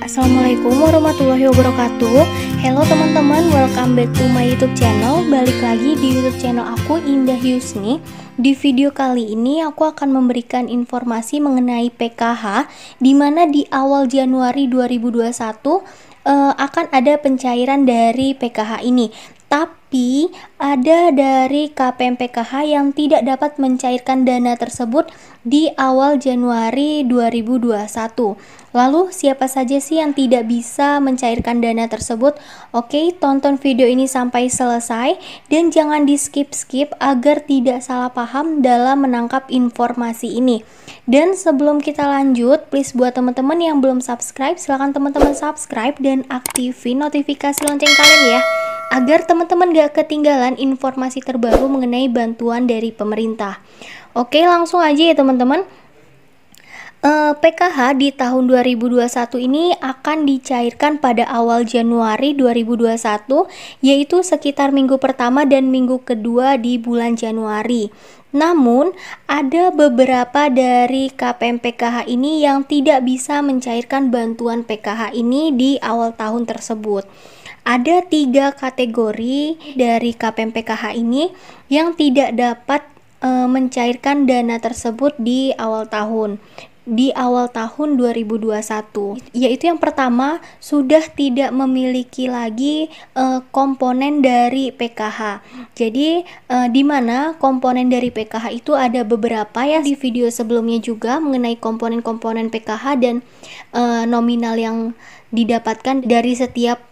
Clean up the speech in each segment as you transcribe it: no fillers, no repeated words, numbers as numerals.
Assalamualaikum warahmatullahi wabarakatuh. Hello teman-teman, welcome back to my YouTube channel. Balik lagi di YouTube channel aku, Indah Yusni. Di video kali ini aku akan memberikan informasi mengenai PKH, di mana di awal Januari 2021 akan ada pencairan dari PKH ini. Tapi ada dari KPM PKH yang tidak dapat mencairkan dana tersebut di awal Januari 2021. Lalu siapa saja sih yang tidak bisa mencairkan dana tersebut? Oke, tonton video ini sampai selesai dan jangan di skip-skip agar tidak salah paham dalam menangkap informasi ini. Dan sebelum kita lanjut, please buat teman-teman yang belum subscribe, silahkan teman-teman subscribe dan aktifin notifikasi lonceng kalian ya, agar teman-teman gak ketinggalan informasi terbaru mengenai bantuan dari pemerintah. Oke, langsung aja ya teman-teman. PKH di tahun 2021 ini akan dicairkan pada awal Januari 2021, yaitu sekitar minggu pertama dan minggu kedua di bulan Januari. Namun, ada beberapa dari KPM PKH ini yang tidak bisa mencairkan bantuan PKH ini di awal tahun tersebut. Ada 3 kategori dari KPM PKH ini yang tidak dapat mencairkan dana tersebut di awal tahun 2021, yaitu yang pertama, sudah tidak memiliki lagi komponen dari PKH. Jadi di mana komponen dari PKH itu ada beberapa ya, di video sebelumnya juga mengenai komponen-komponen PKH dan nominal yang didapatkan dari setiap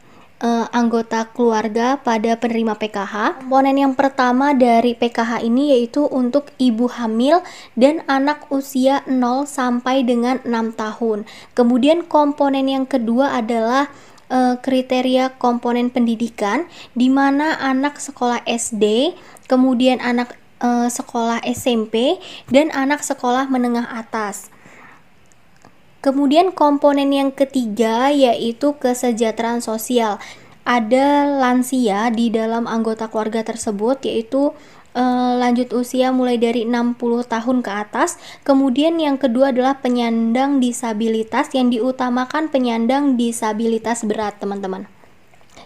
anggota keluarga pada penerima PKH. Komponen yang pertama dari PKH ini yaitu untuk ibu hamil dan anak usia 0 sampai dengan 6 tahun. Kemudian komponen yang kedua adalah kriteria komponen pendidikan, di mana anak sekolah SD, kemudian anak sekolah SMP, dan anak sekolah menengah atas. Kemudian komponen yang ketiga yaitu kesejahteraan sosial. Ada lansia di dalam anggota keluarga tersebut, yaitu lanjut usia mulai dari 60 tahun ke atas. Kemudian yang kedua adalah penyandang disabilitas, yang diutamakan penyandang disabilitas berat, teman-teman.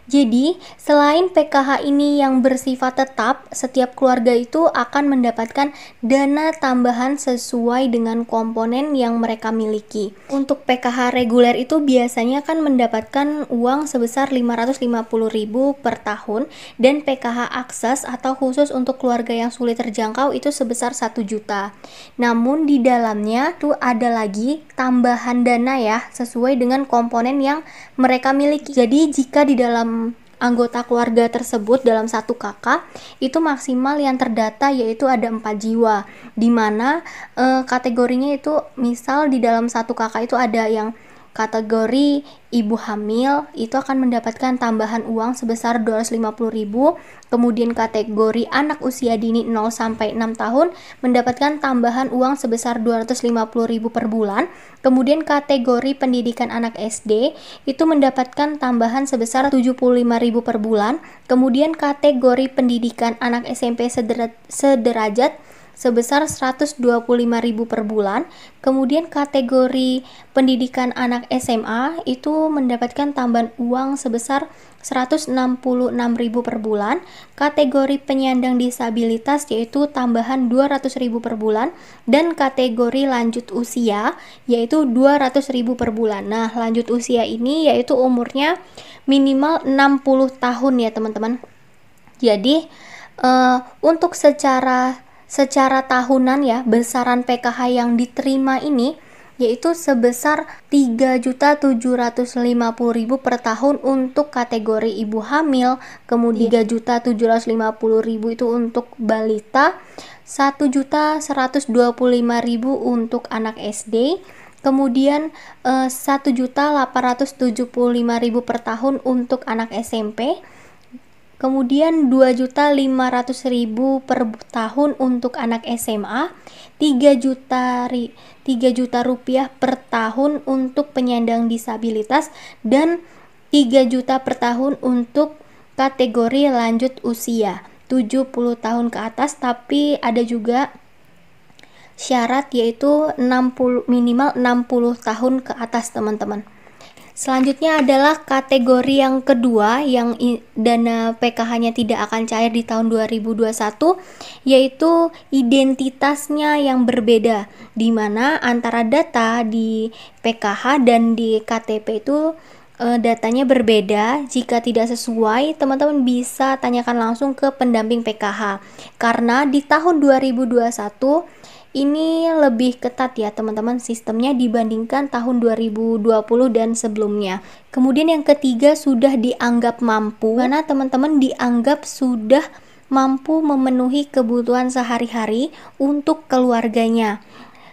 Jadi, selain PKH ini yang bersifat tetap, setiap keluarga itu akan mendapatkan dana tambahan sesuai dengan komponen yang mereka miliki. Untuk PKH reguler itu biasanya kan mendapatkan uang sebesar 550.000 per tahun, dan PKH akses atau khusus untuk keluarga yang sulit terjangkau itu sebesar 1 juta. Namun di dalamnya tuh ada lagi tambahan dana ya, sesuai dengan komponen yang mereka miliki. Jadi jika di dalam anggota keluarga tersebut dalam satu kakak itu maksimal yang terdata yaitu ada 4 jiwa, dimana kategorinya itu misal di dalam satu kakak itu ada yang kategori ibu hamil, itu akan mendapatkan tambahan uang sebesar 250.000. Kemudian kategori anak usia dini 0 sampai 6 tahun mendapatkan tambahan uang sebesar 250.000 per bulan. Kemudian kategori pendidikan anak SD itu mendapatkan tambahan sebesar 75.000 per bulan. Kemudian kategori pendidikan anak SMP sederajat sebesar 125.000 per bulan. Kemudian kategori pendidikan anak SMA itu mendapatkan tambahan uang sebesar 166.000 per bulan. Kategori penyandang disabilitas yaitu tambahan 200.000 per bulan, dan kategori lanjut usia yaitu 200.000 per bulan. Nah, lanjut usia ini yaitu umurnya minimal 60 tahun ya teman-teman. Jadi untuk secara tahunan ya, besaran PKH yang diterima ini yaitu sebesar 3.750.000 per tahun untuk kategori ibu hamil, kemudian 3.750.000 itu untuk balita, 1.125.000 untuk anak SD, kemudian 1.875.000 per tahun untuk anak SMP, kemudian 2.500.000 per tahun untuk anak SMA, 3 juta rupiah per tahun untuk penyandang disabilitas, dan 3 juta per tahun untuk kategori lanjut usia 70 tahun ke atas, tapi ada juga syarat yaitu minimal 60 tahun ke atas teman-teman. Selanjutnya adalah kategori yang kedua yang dana PKH-nya tidak akan cair di tahun 2021, yaitu identitasnya yang berbeda, di mana antara data di PKH dan di KTP itu datanya berbeda. Jika tidak sesuai, teman-teman bisa tanyakan langsung ke pendamping PKH. Karena di tahun 2021 ini lebih ketat ya teman-teman sistemnya dibandingkan tahun 2020 dan sebelumnya. Kemudian yang ketiga sudah dianggap mampu, karena teman-teman dianggap sudah mampu memenuhi kebutuhan sehari-hari untuk keluarganya.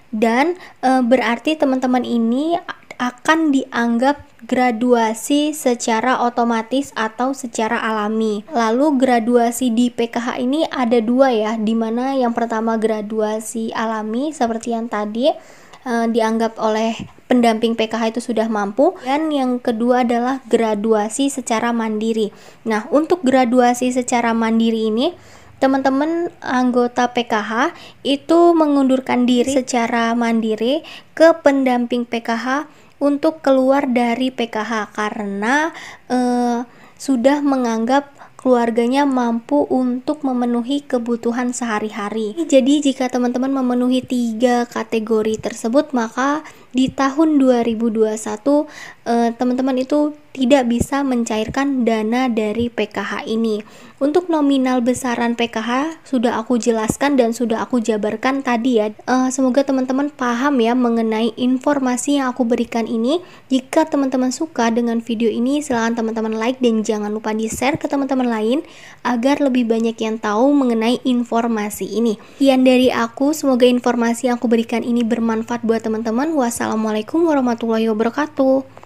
Dan berarti teman-teman ini akan dianggap graduasi secara otomatis atau secara alami. Lalu graduasi di PKH ini ada dua ya, dimana yang pertama graduasi alami seperti yang tadi dianggap oleh pendamping PKH itu sudah mampu, dan yang kedua adalah graduasi secara mandiri. Nah, untuk graduasi secara mandiri ini teman-teman anggota PKH itu mengundurkan diri secara mandiri ke pendamping PKH untuk keluar dari PKH karena sudah menganggap keluarganya mampu untuk memenuhi kebutuhan sehari-hari. Jadi jika teman-teman memenuhi 3 kategori tersebut, maka di tahun 2021 teman-teman itu tidak bisa mencairkan dana dari PKH ini. Untuk nominal besaran PKH sudah aku jelaskan dan sudah aku jabarkan tadi ya. Semoga teman-teman paham ya mengenai informasi yang aku berikan ini. Jika teman-teman suka dengan video ini, silahkan teman-teman like dan jangan lupa di-share ke teman-teman lain agar lebih banyak yang tahu mengenai informasi ini. Sekian dari aku, semoga informasi yang aku berikan ini bermanfaat buat teman-teman. Wassalamualaikum warahmatullahi wabarakatuh.